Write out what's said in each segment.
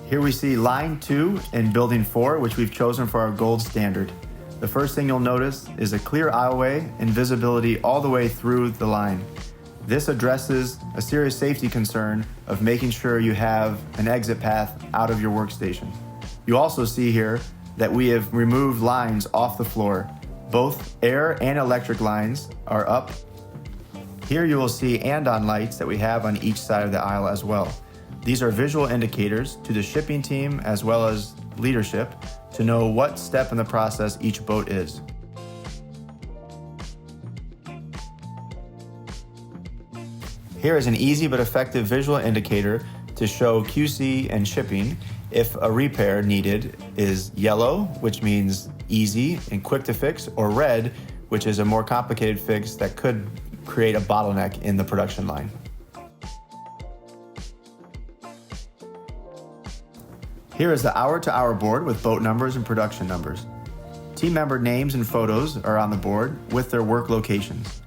Here we see line 2 in building 4, which we've chosen for our gold standard. The first thing you'll notice is a clear aisleway and visibility all the way through the line. This addresses a serious safety concern of making sure you have an exit path out of your workstation. You also see here that we have removed lines off the floor. Both air and electric lines are up. Here you will see and-on lights that we have on each side of the aisle as well. These are visual indicators to the shipping team as well as leadership to know what step in the process each boat is. Here is an easy but effective visual indicator to show QC and shipping if a repair needed is yellow, which means easy and quick to fix, or red, which is a more complicated fix that could create a bottleneck in the production line. Here is the hour-to-hour board with boat numbers and production numbers. Team member names and photos are on the board with their work locations.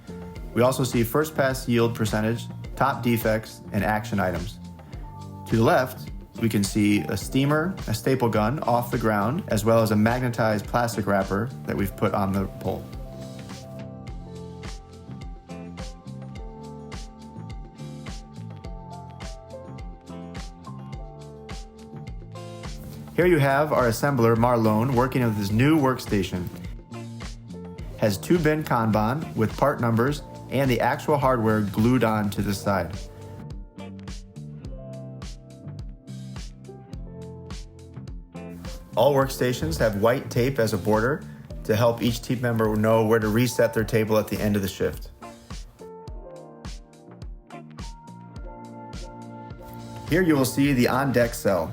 We also see first pass yield percentage, top defects, and action items. To the left, we can see a steamer, a staple gun off the ground, as well as a magnetized plastic wrapper that we've put on the pole. Here you have our assembler, Marlon, working with his new workstation. Has 2-bin Kanban with part numbers and the actual hardware glued on to the side. All workstations have white tape as a border to help each team member know where to reset their table at the end of the shift. Here you will see the on-deck cell.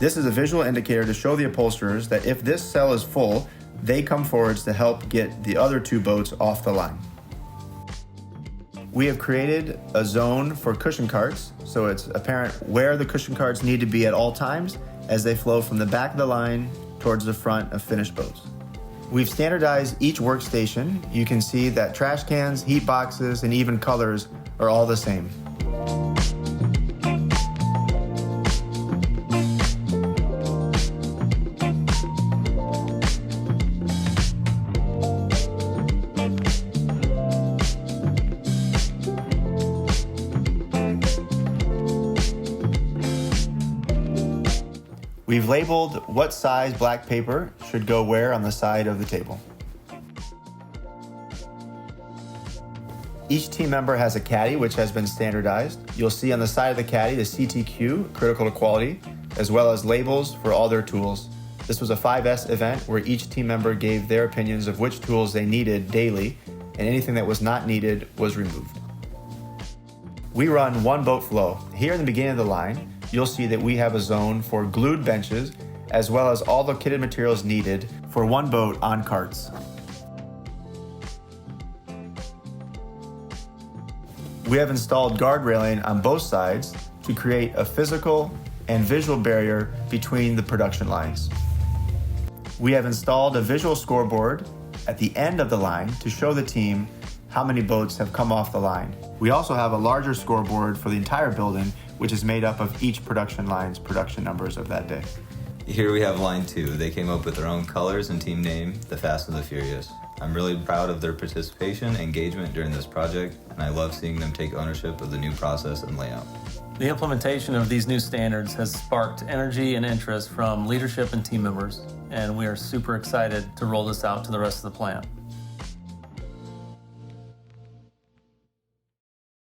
This is a visual indicator to show the upholsterers that if this cell is full, they come forwards to help get the other 2 boats off the line. We have created a zone for cushion carts, so it's apparent where the cushion carts need to be at all times as they flow from the back of the line towards the front of finished boats. We've standardized each workstation. You can see that trash cans, heat boxes, and even colors are all the same. We've labeled what size black paper should go where on the side of the table. Each team member has a caddy which has been standardized. You'll see on the side of the caddy the CTQ, critical to quality, as well as labels for all their tools. This was a 5S event where each team member gave their opinions of which tools they needed daily, and anything that was not needed was removed. We run one boat flow. Here in the beginning of the line, you'll see that we have a zone for glued benches, as well as all the kitted materials needed for one boat on carts. We have installed guard railing on both sides to create a physical and visual barrier between the production lines. We have installed a visual scoreboard at the end of the line to show the team how many boats have come off the line. We also have a larger scoreboard for the entire building, which is made up of each production line's production numbers of that day. Here we have line 2. They came up with their own colors and team name, the Fast and the Furious. I'm really proud of their participation and engagement during this project, and I love seeing them take ownership of the new process and layout. The implementation of these new standards has sparked energy and interest from leadership and team members, and we are super excited to roll this out to the rest of the plant.